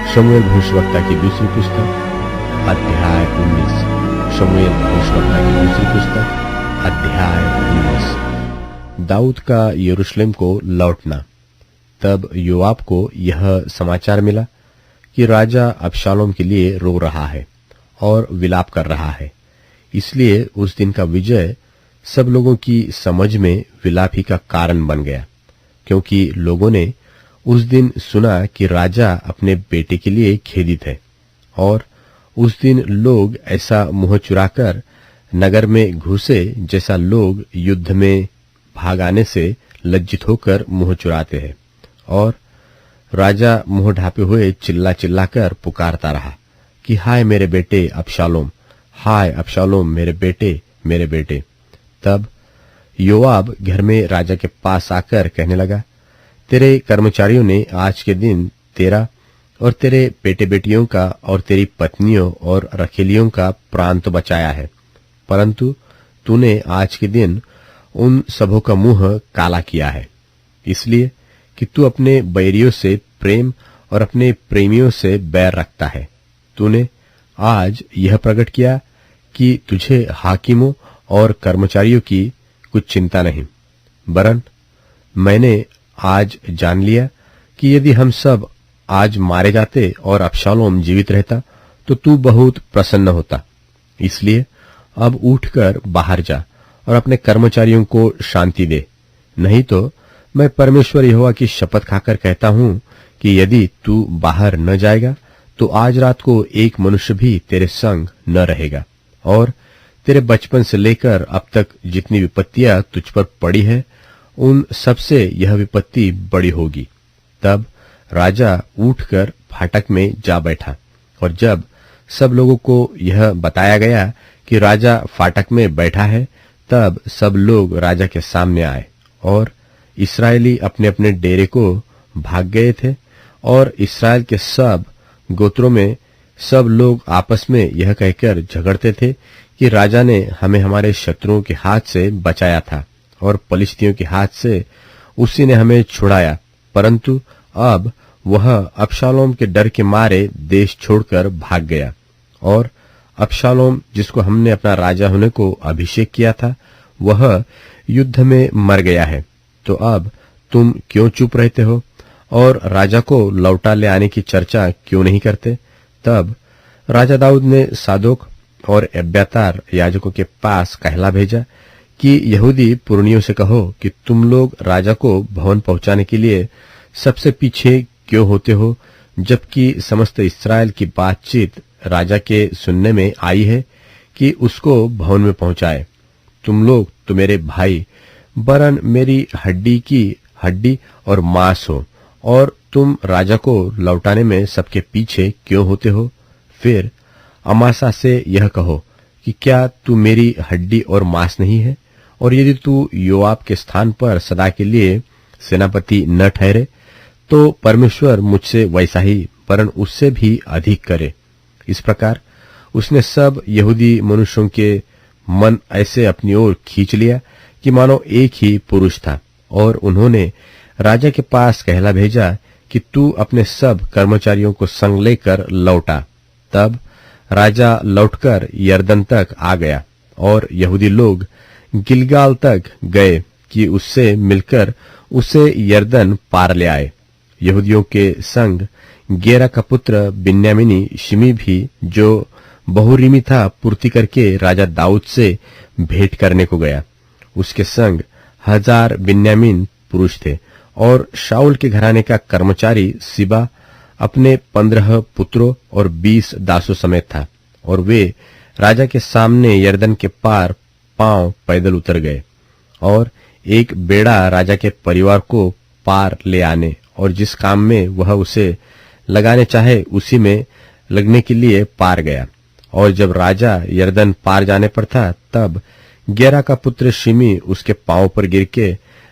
शमूएल भविष्यवक्ता की दूसरी पुस्तक अध्याय 19। शमूएल भविष्यवक्ता की दूसरी पुस्तक अध्याय 19। दाऊद का यरूशलेम को लौटना। तब योआब को यह समाचार मिला कि राजा अबशालोम के लिए रो रहा है और विलाप कर रहा है। इसलिए उस दिन का विजय सब लोगों की समझ में विलाप ही का कारण बन गया, क्योंकि लोगों ने उस दिन सुना कि राजा अपने बेटे के लिए खेदित है। और उस दिन लोग ऐसा मुंह चुराकर नगर में घुसे जैसा लोग युद्ध में भाग आने से लज्जित होकर मुंह चुराते हैं। और राजा मुंह ढापे हुए चिल्ला चिल्लाकर पुकारता रहा कि हाय मेरे बेटे अबशालोम, हाय अबशालोम, मेरे बेटे, मेरे बेटे। तब योआब घर में राजा के पास आकर कहने लगा, तेरे कर्मचारियों ने आज के दिन तेरा और तेरे बेटे बेटियों का और तेरी पत्नियों और रखेलियों का प्राण तो बचाया है, परंतु तूने आज के दिन उन सबों का मुंह काला किया है, इसलिए कि तू अपने बैरियों से प्रेम और अपने प्रेमियों से बैर रखता है। तूने आज यह प्रकट किया कि तुझे हाकिमों और कर्मचारियों की कुछ चिंता नहीं, वरन मैंने आज जान लिया कि यदि हम सब आज मारे जाते और अबशालोम जीवित रहता तो तू बहुत प्रसन्न होता। इसलिए अब उठकर बाहर जा और अपने कर्मचारियों को शांति दे, नहीं तो मैं परमेश्वर यहोवा की शपथ खाकर कहता हूं कि यदि तू बाहर न जाएगा तो आज रात को एक मनुष्य भी तेरे संग न रहेगा, और तेरे बचपन से लेकर अब तक जितनी विपत्तियां तुझ पर पड़ी है उन सबसे यह विपत्ति बड़ी होगी। तब राजा उठकर फाटक में जा बैठा, और जब सब लोगों को यह बताया गया कि राजा फाटक में बैठा है, तब सब लोग राजा के सामने आए। और इस्राएली अपने अपने डेरे को भाग गए थे, और इस्राएल के सब गोत्रों में सब लोग आपस में यह कहकर झगड़ते थे कि राजा ने हमें हमारे शत्रुओं के हाथ से बचाया था और पलिश्तियों के हाथ से उसी ने हमें छुड़ाया, परंतु अब वह अबशालोम के डर के मारे देश छोड़कर भाग गया। और अबशालोम, जिसको हमने अपना राजा होने को अभिषेक किया था, वह युद्ध में मर गया है। तो अब तुम क्यों चुप रहते हो और राजा को लौटा ले आने की चर्चा क्यों नहीं करते? तब राजा दाऊद ने सादोक और एब्यातार याजकों के पास कहला भेजा कि यहूदी पुरनियों से कहो कि तुम लोग राजा को भवन पहुंचाने के लिए सबसे पीछे क्यों होते हो, जबकि समस्त इस्राएल की बातचीत राजा के सुनने में आई है कि उसको भवन में पहुंचाए। तुम लोग तो मेरे भाई, वरन मेरी हड्डी की हड्डी और मांस हो, और तुम राजा को लौटाने में सबके पीछे क्यों होते हो? फिर अमासा से यह कहो कि क्या तू मेरी हड्डी और मांस नहीं है? और यदि तू योआब के स्थान पर सदा के लिए सेनापति न ठहरे तो परमेश्वर मुझसे वैसा ही, वरन उससे भी अधिक करे। इस प्रकार उसने सब यहूदी मनुष्यों के मन ऐसे अपनी ओर खींच लिया कि मानो एक ही पुरुष था, और उन्होंने राजा के पास कहला भेजा कि तू अपने सब कर्मचारियों को संग लेकर लौटा। तब राजा लौटकर यरदन तक आ गया, और यहूदी लोग गिलगाल तक गए कि उससे मिलकर उसे यरदन पार ले आए। यहूदियों के संग गेरा का पुत्र बिन्यामीनी शिमी भी, जो बहुरीमी था, पूर्ति करके राजा दाऊद से भेंट करने को गया। उसके संग 1000 बिन्यामीन पुरुष थे, और शाऊल के घराने का कर्मचारी सिबा अपने 15 पुत्रों और 20 दासों समेत था, और वे राजा के सामने यरदन के पार पांव पैदल उतर गए। और एक बेड़ा राजा के परिवार को पार ले आने और जिस काम में वह उसे लगाने चाहे उसी में लगने के लिए पार गया। और जब राजा यरदन पार जाने पर था, तब गेरा का पुत्र शिमी उसके पांव पर गिर के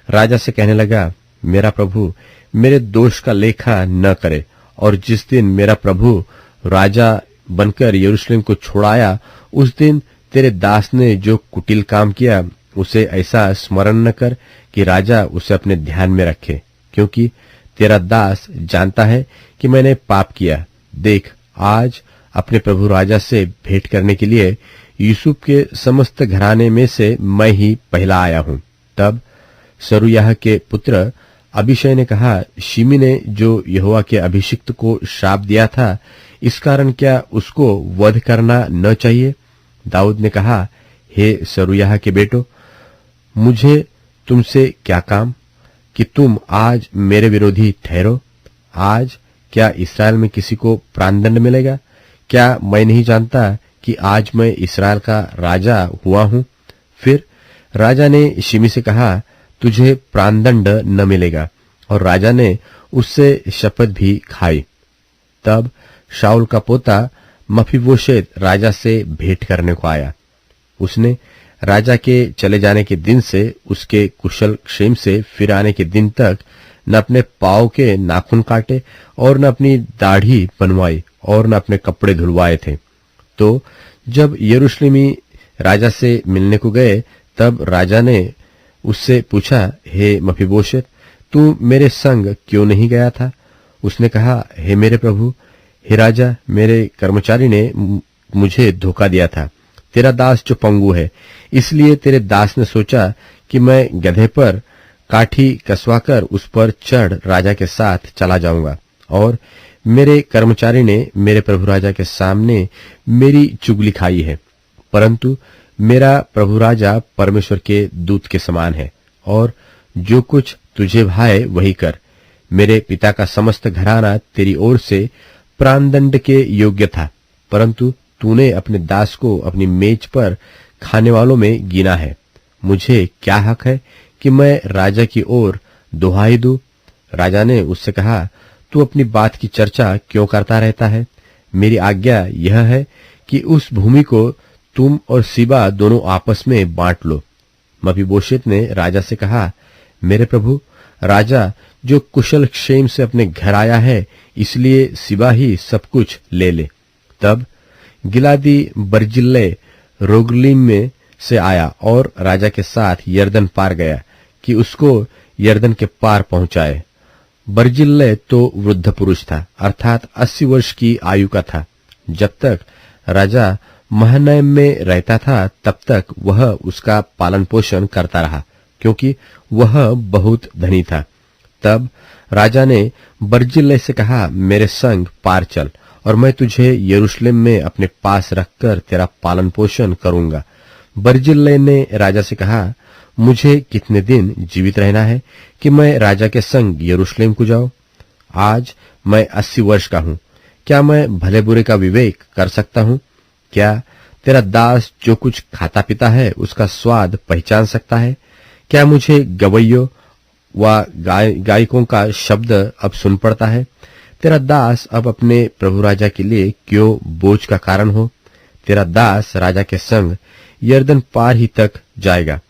राजा से कहने लगा, मेरा प्रभु मेरे दोष का लेखा न करे, और जिस दिन मेरा प्रभु राजा बनकर यरूशलेम को छोड़ाया, उस दिन तेरे दास ने जो कुटिल काम किया उसे ऐसा स्मरण न कर कि राजा उसे अपने ध्यान में रखे, क्योंकि तेरा दास जानता है कि मैंने पाप किया, देख, आज अपने प्रभु राजा से भेंट करने के लिए यूसुफ के समस्त घराने में से मैं ही पहला आया हूं। तब सरूयाह के पुत्र अबीशै ने कहा, शिमी ने जो यहोवा के अभिषिक्त को श्राप दिया था, इस कारण क्या उसको वध करना न चाहिए? दाऊद ने कहा, हे सरूयाह के बेटो, मुझे तुमसे क्या काम कि तुम आज मेरे विरोधी ठहरो? आज क्या इस्राएल में किसी को प्राणदंड मिलेगा? क्या मैं नहीं जानता कि आज मैं इस्राएल का राजा हुआ हूं? फिर राजा ने शिमी से कहा, तुझे प्राणदंड न मिलेगा, और राजा ने उससे शपथ भी खाई। तब शाऊल का पोता मफीबोशेत राजा से भेंट करने को आया। उसने राजा के चले जाने के दिन से उसके कुशल क्षेम से फिर आने के दिन तक न अपने पांव के नाखून काटे और न अपनी दाढ़ी बनवाई और न अपने कपड़े धुलवाए थे। तो जब यरूशलेमी राजा से मिलने को गए, तब राजा ने उससे पूछा, हे मफीबोशेत, तू मेरे संग क्यों नहीं गया था? उसने कहा, हे मेरे प्रभु, हे राजा, मेरे कर्मचारी ने मुझे धोखा दिया था। तेरा दास जो पंगु है, इसलिए तेरे दास ने सोचा कि मैं गधे पर काठी कसवाकर उस पर चढ़ राजा के साथ चला जाऊंगा, और मेरे कर्मचारी ने मेरे प्रभु राजा के सामने मेरी चुगली खाई है। परंतु मेरा प्रभु राजा परमेश्वर के दूत के समान है, और जो कुछ तुझे भाए वही कर। मेरे पिता का समस्त घराना तेरी ओर से प्राणदंड के योग्य था, परंतु तूने अपने दास को अपनी मेज पर खाने वालों में गिना है। मुझे क्या हक है कि मैं राजा की ओर दुहाई दूं? राजा ने उससे कहा, तू अपनी बात की चर्चा क्यों करता रहता है? मेरी आज्ञा यह है कि उस भूमि को तुम और सिबा दोनों आपस में बांट लो। मफीबोशेत ने राजा से कहा, मेरे प्रभु राजा, जो कुशल क्षेम से अपने घर आया है, इसलिए सिबा ही सब कुछ ले ले। तब गिलादी बर्जिल्लै रोगलीम में से आया और राजा के साथ यरदन पार गया कि उसको यरदन के पार पहुंचाए। बर्जिल्लै तो वृद्ध पुरुष था, अर्थात 80 वर्ष की आयु का था। जब तक राजा महनैम में रहता था, तब तक वह उसका पालन पोषण करता रहा, क्योंकि वह बहुत धनी था। तब राजा ने बर्जिल्लै से कहा, मेरे संग पार चल, और मैं तुझे यरूशलेम में अपने पास रखकर तेरा पालन पोषण करूंगा। बर्जिल्लै ने राजा से कहा, मुझे कितने दिन जीवित रहना है कि मैं राजा के संग यरूशलेम को जाऊं? आज मैं 80 वर्ष का हूं। क्या मैं भले बुरे का विवेक कर सकता हूं? क्या तेरा दास जो कुछ खाता पीता है उसका स्वाद पहचान सकता है? क्या मुझे गवैयों व गायकों का शब्द अब सुन पड़ता है? तेरा दास अब अपने प्रभु राजा के लिए क्यों बोझ का कारण हो? तेरा दास राजा के संग यरदन पार ही तक जाएगा।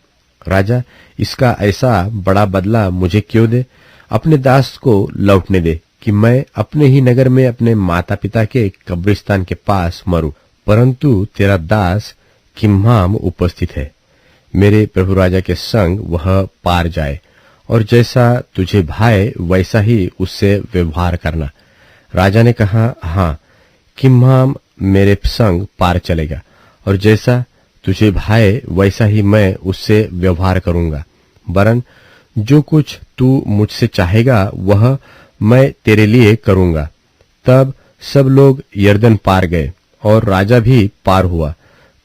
राजा इसका ऐसा बड़ा बदला मुझे क्यों दे? अपने दास को लौटने दे कि मैं अपने ही नगर में अपने माता पिता के कब्रिस्तान के पास मरूं। परंतु तेरा दास किम्हाम उपस्थित है, मेरे प्रभु राजा के संग वह पार जाए, और जैसा तुझे भाए वैसा ही उससे व्यवहार करना। राजा ने कहा, हाँ, किम्हाम मेरे संग पार चलेगा, और जैसा तुझे भाए वैसा ही मैं उससे व्यवहार करूंगा। वरन जो कुछ तू मुझसे चाहेगा वह मैं तेरे लिए करूंगा। तब सब लोग यरदन पार गए और राजा भी पार हुआ।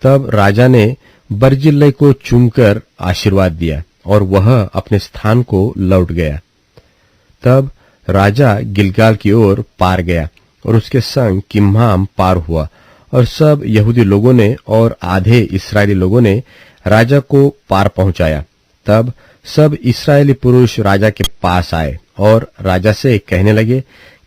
तब राजा ने बर्जिल्लै को चूमकर आशीर्वाद दिया और वह अपने स्थान को लौट गया। तब राजा गिलगाल की ओर पार गया और उसके संग किम्हाम पार हुआ, और सब यहूदी लोगों ने और आधे इस्राएली लोगों ने राजा को पार पहुंचाया। तब सब इस्राएली पुरुष राजा के पास आए और राजा से कहने लगे,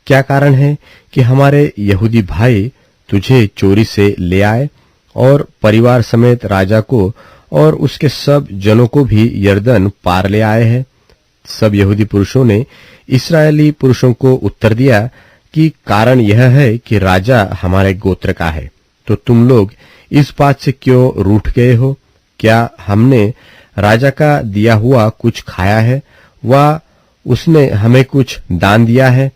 क्या कारण है कि हमारे यहूदी भाई तुझे चोरी से ले आए और परिवार समेत राजा को और उसके सब जनों को भी यरदन पार ले आए हैं? सब यहूदी पुरुषों ने इस्राएली पुरुषों को उत्तर दिया कि कारण यह है कि राजा हमारे गोत्र का है। तो तुम लोग इस बात से क्यों रूठ गए हो? क्या हमने राजा का दिया हुआ कुछ खाया है व उसने हमें कुछ दान दिया है?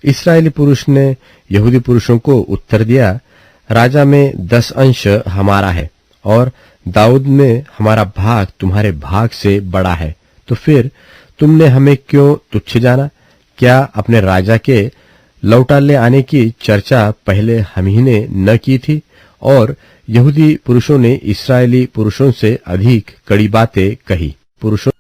इस्राएली पुरुष ने यहूदी पुरुषों को उत्तर दिया, राजा में 10 अंश हमारा है और दाऊद में हमारा भाग तुम्हारे भाग से बड़ा है। तो फिर तुमने हमें क्यों तुच्छ जाना? क्या अपने राजा के लौटा ले आने की चर्चा पहले हम ही ने न की थी? और यहूदी पुरुषों ने इस्राएली पुरुषों से अधिक कड़ी बातें कही। पुरुषों